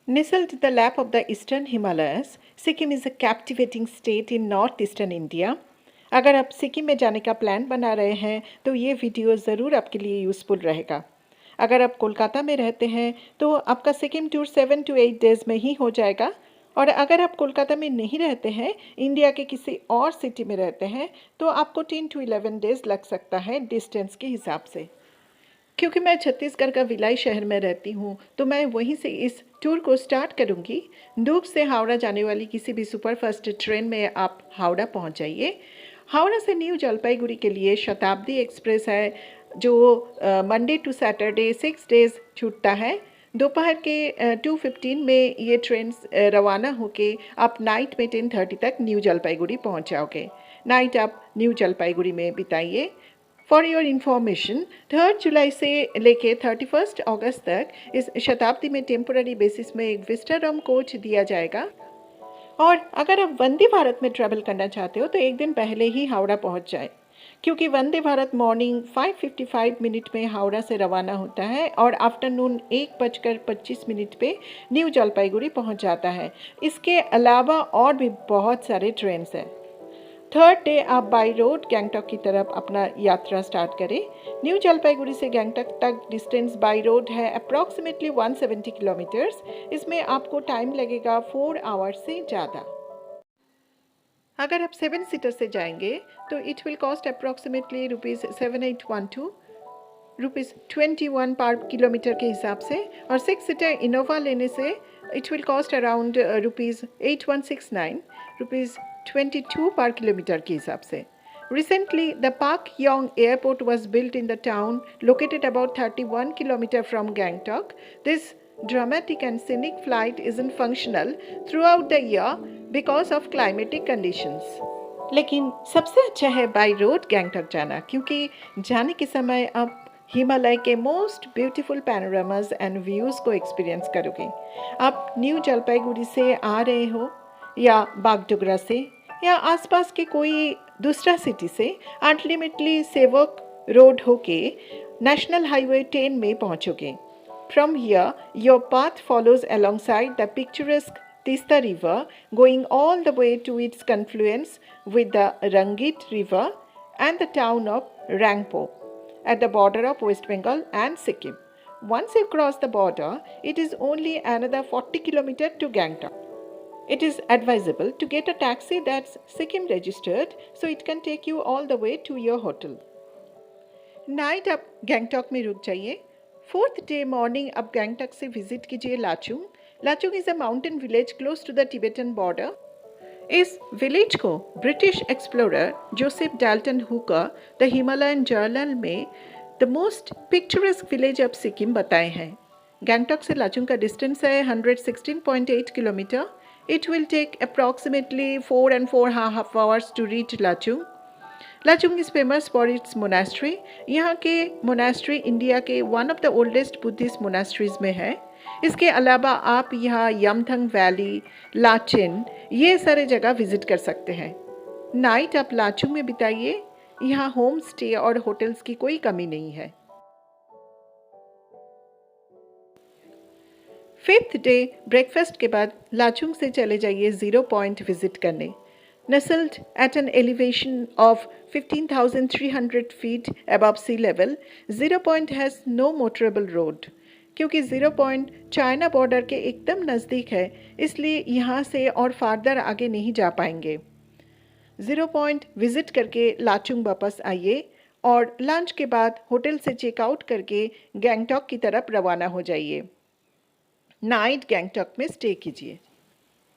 Nestled in the lap of the eastern Himalayas, Sikkim is a captivating state in northeastern India. अगर आप सिक्किम में जाने का plan बना रहे हैं तो ये वीडियो ज़रूर आपके लिए यूज़फुल रहेगा। अगर आप कोलकाता में रहते हैं तो आपका सिक्किम टूर 7 to 8 डेज़ में ही हो जाएगा, और अगर आप कोलकाता में नहीं रहते हैं, इंडिया के किसी और सिटी में रहते हैं, तो आपको 10 to 11 डेज़ लग सकता है डिस्टेंस के हिसाब से। क्योंकि मैं छत्तीसगढ़ का भिलाई शहर में रहती हूँ तो मैं वहीं से इस टूर को स्टार्ट करूँगी। दुर्ग से हावड़ा जाने वाली किसी भी सुपरफास्ट ट्रेन में आप हावड़ा पहुँच जाइए। हावड़ा से न्यू जलपाईगुड़ी के लिए शताब्दी एक्सप्रेस है जो मंडे टू सैटरडे 6 डेज़ छूटता है। दोपहर के 2:15 में ये ट्रेन रवाना होके आप नाइट में 10:30 तक न्यू जलपाईगुड़ी पहुँच जाओगे। नाइट आप न्यू जलपाईगुड़ी में बिताइए। फॉर योर इन्फॉर्मेशन, 3 जुलाई से लेके 31 अगस्त तक इस शताब्दी में टेम्पोररी बेसिस में एक विस्टाडोम कोच दिया जाएगा। और अगर आप वंदे भारत में ट्रैवल करना चाहते हो तो एक दिन पहले ही हावड़ा पहुंच जाए, क्योंकि वंदे भारत मॉर्निंग 5:55 मिनट में हावड़ा से रवाना होता है और आफ्टरनून 1:25 पे न्यू जलपाईगुड़ी पहुंच जाता है। इसके अलावा और भी बहुत सारे ट्रेन्स हैं। थर्ड डे आप बाई रोड गैंगटॉक की तरफ अपना यात्रा स्टार्ट करें। न्यू जलपाईगुड़ी से गैंगटॉक तक डिस्टेंस बाई रोड है अप्रॉक्सीमेटली 170 किलोमीटर्स। इसमें आपको टाइम लगेगा 4 आवर्स से ज़्यादा। अगर आप 7 सीटर से जाएंगे तो इट विल कॉस्ट अप्रॉक्सीमेटली ₹7812, ₹21 पर किलोमीटर के हिसाब से, और 6 सीटर इनोवा लेने से it will cost around ₹8169, ₹22 per kilometer के हिसाब से। Recently, the Pak Yong Airport was built in the town located about 31 kilometers from Gangtok. This dramatic and scenic flight isn't functional throughout the year because of climatic conditions. लेकिन सबसे अच्छा है by road Gangtok जाना, क्योंकि जाने के समय आप हिमालय के मोस्ट ब्यूटीफुल पैनोरामाज एंड व्यूज़ को एक्सपीरियंस करोगे। आप न्यू जलपाईगुड़ी से आ रहे हो या बागडोगरा से या आसपास के कोई दूसरा सिटी से, अल्टीमेटली सेवक रोड होके नेशनल हाईवे 10 में पहुंचोगे। From here your path follows alongside the picturesque Teesta river, going all the way to its confluence with the Rangit River and the town of Rangpo at the border of West Bengal and Sikkim. Once you cross the border, it is only another 40 kilometers to Gangtok. It is advisable to get a taxi that's Sikkim registered so it can take you all the way to your hotel. Night आप गैंगटॉक में रुक जाइए। 4th day morning आप गैंगटॉक से visit कीजिए Lachung. Lachung is a mountain village close to the Tibetan border. इस village को British explorer Joseph Dalton Hooker the Himalayan journal में the most picturesque village of Sikkim बताए हैं। गैंगटॉक से लाचुंग का डिस्टेंस है 116.8 kilometre. It will take approximately 4 and 4.5 hours to reach Lachung. Lachung is famous for its monastery. यहाँ के मोनास्ट्री इंडिया के one of the oldest Buddhist monasteries में है। इसके अलावा आप यहाँ यमथंग वैली, लाचेन, ये सारे जगह विजिट कर सकते हैं। नाइट आप लाचुंग में बिताइए। यहाँ होम स्टे और होटल्स की कोई कमी नहीं है। 5th डे ब्रेकफास्ट के बाद लाचुंग से चले जाइए ज़ीरो पॉइंट विजिट करने। Nestled at an elevation of 15,300 feet above sea level, Zero Point has no motorable road. क्योंकि ज़ीरो पॉइंट चाइना बॉर्डर के एकदम नज़दीक है, इसलिए यहाँ से और फार्दर आगे नहीं जा पाएंगे। ज़ीरो पॉइंट विज़िट करके लाचुंग वापस आइए और लंच के बाद होटल से चेकआउट करके गैंगटॉक की तरफ रवाना हो जाइए। नाइट गैंगटॉक में स्टे कीजिए।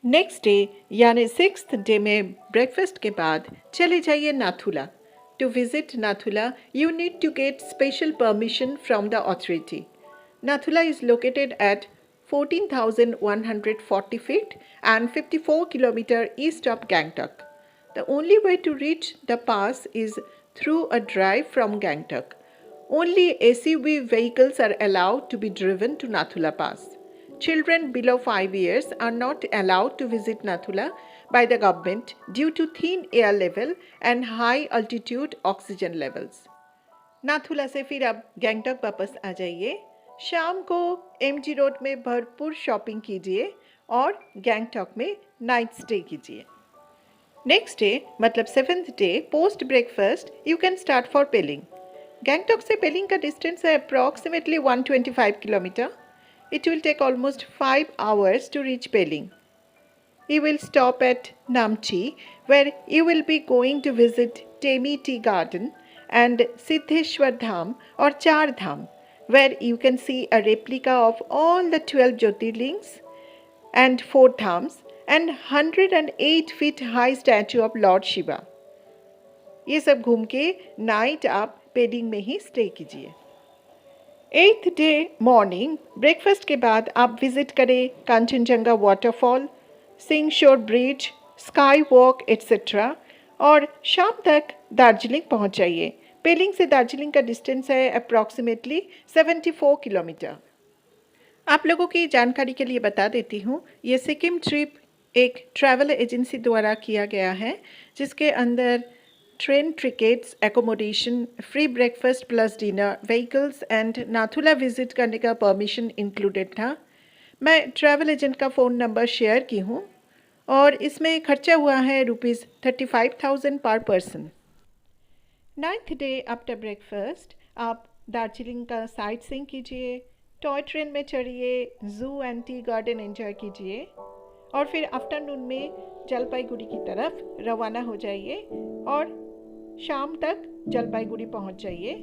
नेक्स्ट डे यानी 6th डे में ब्रेकफास्ट के बाद चले जाइए Nathula. To visit Nathula you need to get special permission from the authority. Nathula is located at 14,140 feet and 54 kilometers east of Gangtok. The only way to reach the pass is through a drive from Gangtok. Only SUV vehicles are allowed to be driven to Nathula Pass. Children below 5 years are not allowed to visit Nathula by the government due to thin air level and high altitude oxygen levels. Nathula से फिर अब गैंगटॉक वापस आ जाइए। शाम को MG road में भरपूर shopping कीजिए और गैंगटॉक में नाइट स्टे कीजिए। नेक्स्ट डे मतलब 7th day post breakfast you can start for Pelling. Gangtok से पेलिंग का डिस्टेंस है approximately 125 kilometre. It will take almost 5 hours to reach Peling. You will stop at Namchi, where you will be going to visit Temi Tea Garden and Siddheshwar Dham or Char Dham, where you can see a replica of all the 12 Jyotirlings and 4 dhams and 108 feet high statue of Lord Shiva. ये सब घूम के night आप पेलिंग में ही stay कीजिए। 8th day morning breakfast के बाद आप विजिट करें कांचनजंगा वाटरफॉल, सिंह शोर ब्रिज, स्काई वॉक एट्सेट्रा और शाम तक दार्जिलिंग पहुंच जाइए। पेलिंग से दार्जिलिंग का डिस्टेंस है अप्रॉक्सीमेटली 74 किलोमीटर। आप लोगों की जानकारी के लिए बता देती हूँ, ये सिक्किम ट्रिप एक ट्रैवल एजेंसी द्वारा किया गया है, जिसके अंदर train tickets, accommodation, free breakfast plus dinner, vehicles and Nathula visit करने का परमिशन इंक्लूडेड था। मैं ट्रैवल एजेंट का फ़ोन नंबर शेयर की हूँ और इसमें खर्चा हुआ है ₹35,000 पर person. 9th day after breakfast आप दार्जिलिंग का साइट सीइंग कीजिए, टॉय ट्रेन में चढ़िए, zoo and tea garden enjoy कीजिए और फिर आफ्टरनून में जलपाईगुड़ी की तरफ रवाना हो जाइए और शाम तक जलपाईगुड़ी पहुंच जाइए।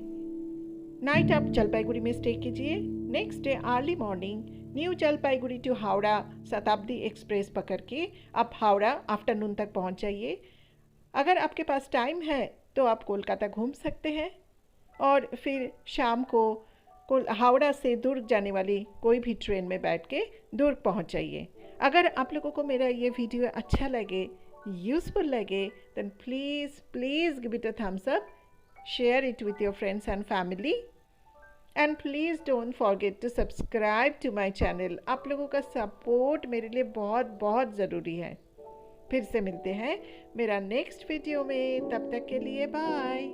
नाइट आप जलपाईगुड़ी में स्टे कीजिए। Next day early morning new Jalpaiguri to Howrah Shatabdi express पकड़ के आप हावड़ा आफ्टरनून तक पहुंच जाइए। अगर आपके पास टाइम है तो आप कोलकाता घूम सकते हैं और फिर शाम को हावड़ा से दुर्ग जाने वाली कोई भी ट्रेन में बैठ के दुर्ग पहुंच जाइए। अगर आप लोगों को मेरा ये वीडियो अच्छा लगे, यूज़फुल लगे, then please give it a thumbs up, share it with your friends and family and please don't forget to subscribe to my channel. आप लोगों का सपोर्ट मेरे लिए बहुत बहुत ज़रूरी है। फिर से मिलते हैं मेरा नेक्स्ट वीडियो में, तब तक के लिए बाय।